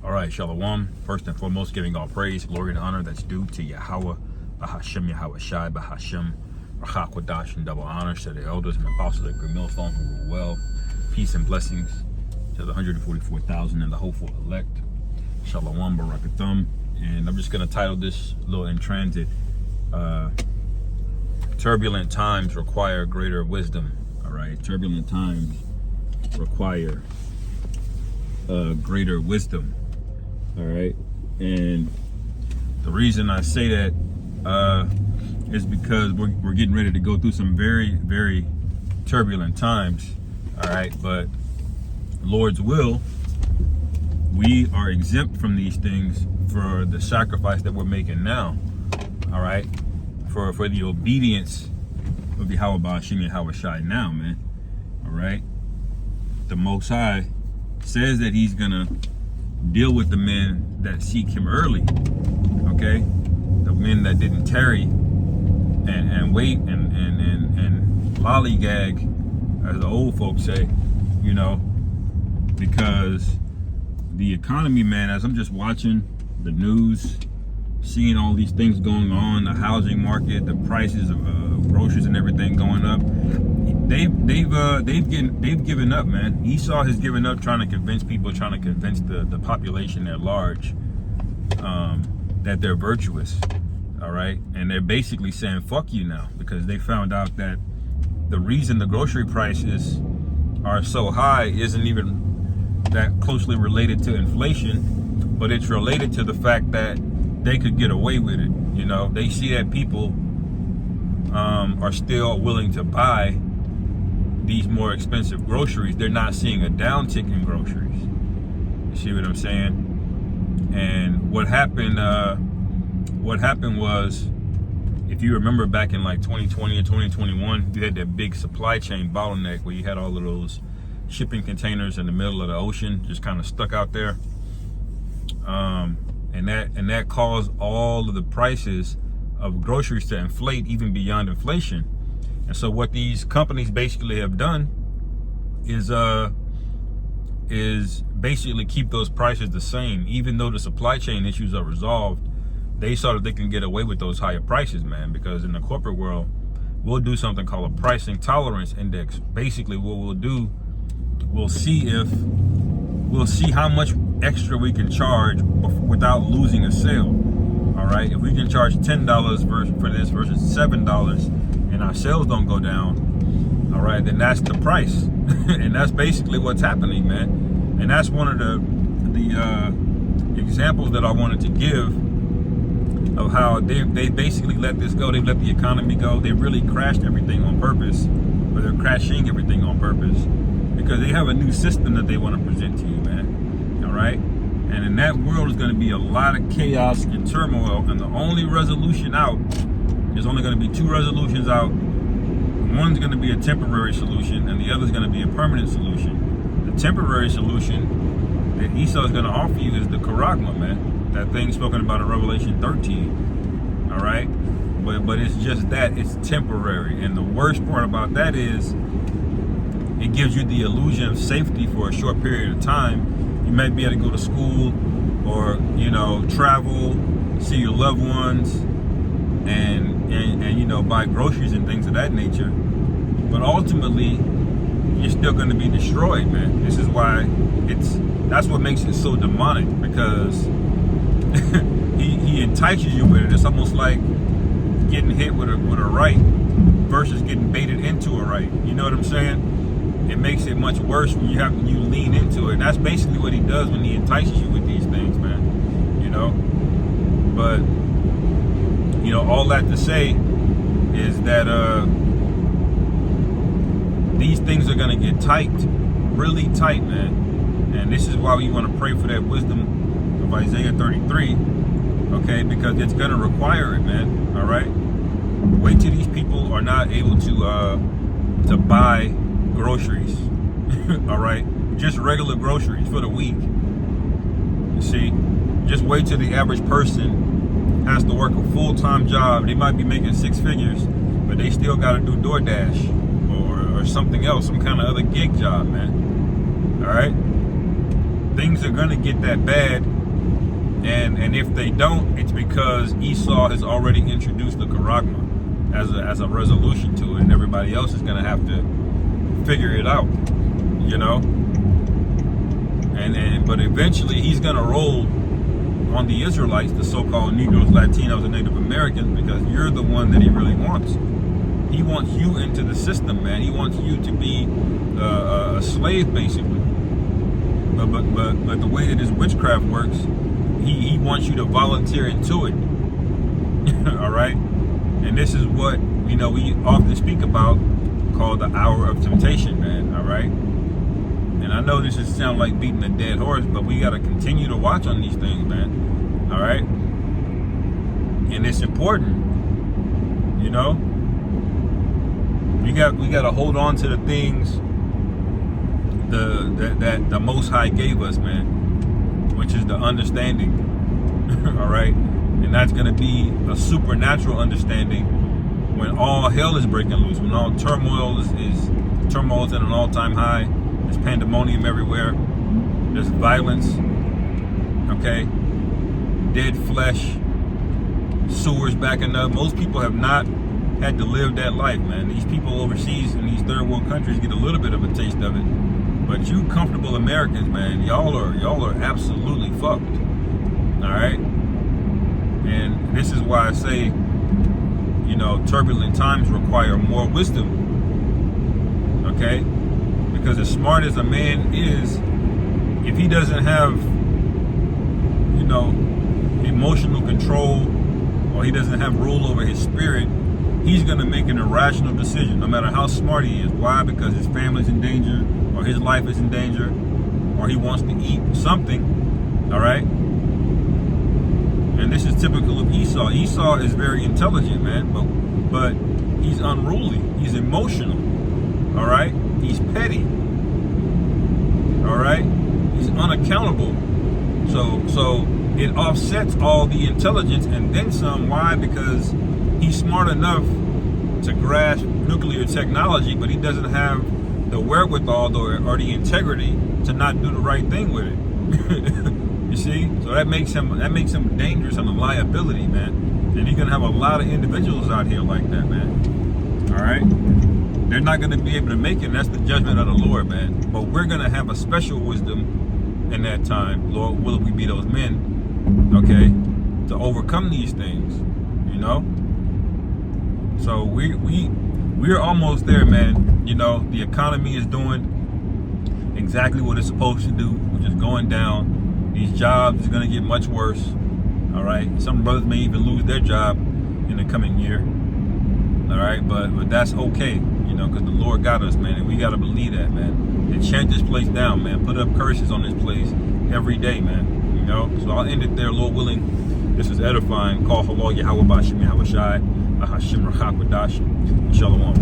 All right, Shalom. First and foremost, giving all praise, glory, and honor that's due to Yahweh, Bahashem, Yahweh Shai, Bahashem, Rachakwadash, and double honors to the elders and apostles at Great Millstone who were well. Peace and blessings to the 144,000 and the hopeful elect. Shalom, Barakathum. And I'm just going to title this little in transit, Turbulent Times Require Greater Wisdom. All right, turbulent times require greater wisdom. All right, and the reason I say that is because we're getting ready to go through some very, very turbulent times. All right, but Lord's will, we are exempt from these things for the sacrifice that we're making now. All right, for the obedience of Yahweh Ba'ashim Yahweh Shai now, man. All right, the Most High says that He's gonna deal with the men that seek Him early. Okay, the men that didn't tarry and wait and lollygag, as the old folks say, you know, because the economy, man, as I'm just watching the news, seeing all these things going on, the housing market, the prices of groceries and everything going up, they've given up, man. Esau has given up trying to convince people, trying to convince the population at large that they're virtuous. All right, and they're basically saying fuck you now, because they found out that the reason the grocery prices are so high isn't even that closely related to inflation, but it's related to the fact that they could get away with it. You know, they see that people are still willing to buy these more expensive groceries. They're not seeing a downtick in groceries. You see what I'm saying? And what happened was, if you remember back in like 2020 or 2021, you had that big supply chain bottleneck where you had all of those shipping containers in the middle of the ocean just kind of stuck out there. And that caused all of the prices of groceries to inflate even beyond inflation. And so what these companies basically have done is basically keep those prices the same. Even though the supply chain issues are resolved, they saw that they can get away with those higher prices, man, because in the corporate world, we'll do something called a pricing tolerance index. Basically what we'll do, we'll see how much extra we can charge without losing a sale. All right, if we can charge $10 for this versus $7 and our sales don't go down, all right, then that's the price. And that's basically what's happening, man. And that's one of the examples that I wanted to give of how they basically let this go. They let the economy go. They really crashed everything on purpose, or they're crashing everything on purpose, because they have a new system that they want to present to you, man. All right, and in that world is going to be a lot of chaos and turmoil, and the only resolution out, there's only going to be two resolutions out. One's going to be a temporary solution, and the other is going to be a permanent solution. The temporary solution that Esau is going to offer you is the charagma, man. That thing spoken about in Revelation 13. All right, but it's just that, it's temporary. And the worst part about that is it gives you the illusion of safety for a short period of time. You might be able to go to school, or, you know, travel, see your loved ones, and you know, buy groceries and things of that nature. But ultimately, you're still going to be destroyed, man. This is why that's what makes it so demonic, because he entices you with it. It's almost like getting hit with a right versus getting baited into a right. You know what I'm saying? It makes it much worse when you lean into it. And that's basically what he does when he entices you with these things, man. You know? But, you know, all that to say is that these things are going to get tight, really tight, man. And this is why we want to pray for that wisdom of Isaiah 33, okay? Because it's going to require it, man. All right? Wait till these people are not able to buy groceries. All right, just regular groceries for the week. You see, just wait till the average person has to work a full-time job. They might be making six figures, but they still got to do DoorDash or something else, some kind of other gig job, man. All right, things are gonna get that bad And if they don't, it's because Esau has already introduced the charagma as a resolution to it, and everybody else is going to have to figure it out, you know. But eventually he's going to roll on the Israelites, the so-called Negroes, Latinos, and Native Americans, because you're the one that he really wants. He wants you into the system, man. He wants you to be a slave, basically. But the way that his witchcraft works, he wants you to volunteer into it. All right? And this is what, we often speak about, called the hour of temptation, man. All right? And I know this just sounds like beating a dead horse, but we got to continue to watch on these things, man. All right? And it's important, you know? We got to hold on to the things that the Most High gave us, man, which is the understanding. All right? And that's going to be a supernatural understanding when all hell is breaking loose, when all turmoil is at an all-time high. There's pandemonium everywhere. There's violence. Okay? Dead flesh. Sewers backing up. Most people have not had to live that life, man. These people overseas in these third world countries get a little bit of a taste of it. But you comfortable Americans, man, y'all are absolutely fucked. All right? And this is why I say, turbulent times require more wisdom. Okay? Because as smart as a man is, if he doesn't have, emotional control, or he doesn't have rule over his spirit, he's going to make an irrational decision, no matter how smart he is. Why? Because his family's in danger, or his life is in danger, or he wants to eat something. All right? And this is typical of Esau. Esau is very intelligent, man, but he's unruly. He's emotional. All right? He's petty. All right? He's unaccountable. So it offsets all the intelligence and then some. Why? Because he's smart enough to grasp nuclear technology, but he doesn't have the wherewithal or the integrity to not do the right thing with it. You see? So that makes him dangerous and a liability, man. And you're gonna have a lot of individuals out here like that, man. All right? They're not going to be able to make it, and that's the judgment of the Lord, man. But we're going to have a special wisdom in that time. Lord, will we be those men, okay, to overcome these things, So we're almost there, man. The economy is doing exactly what it's supposed to do, which is going down. These jobs is going to get much worse, all right? Some brothers may even lose their job in the coming year, all right? But that's okay. Because the Lord got us, man, and we got to believe that, man. And chant this place down, man. Put up curses on this place every day, man. So I'll end it there, Lord willing. This is edifying. Call for Lord Yahweh Bashim Yahweh Shai. Ahashim Rachak Wadash. Shalom.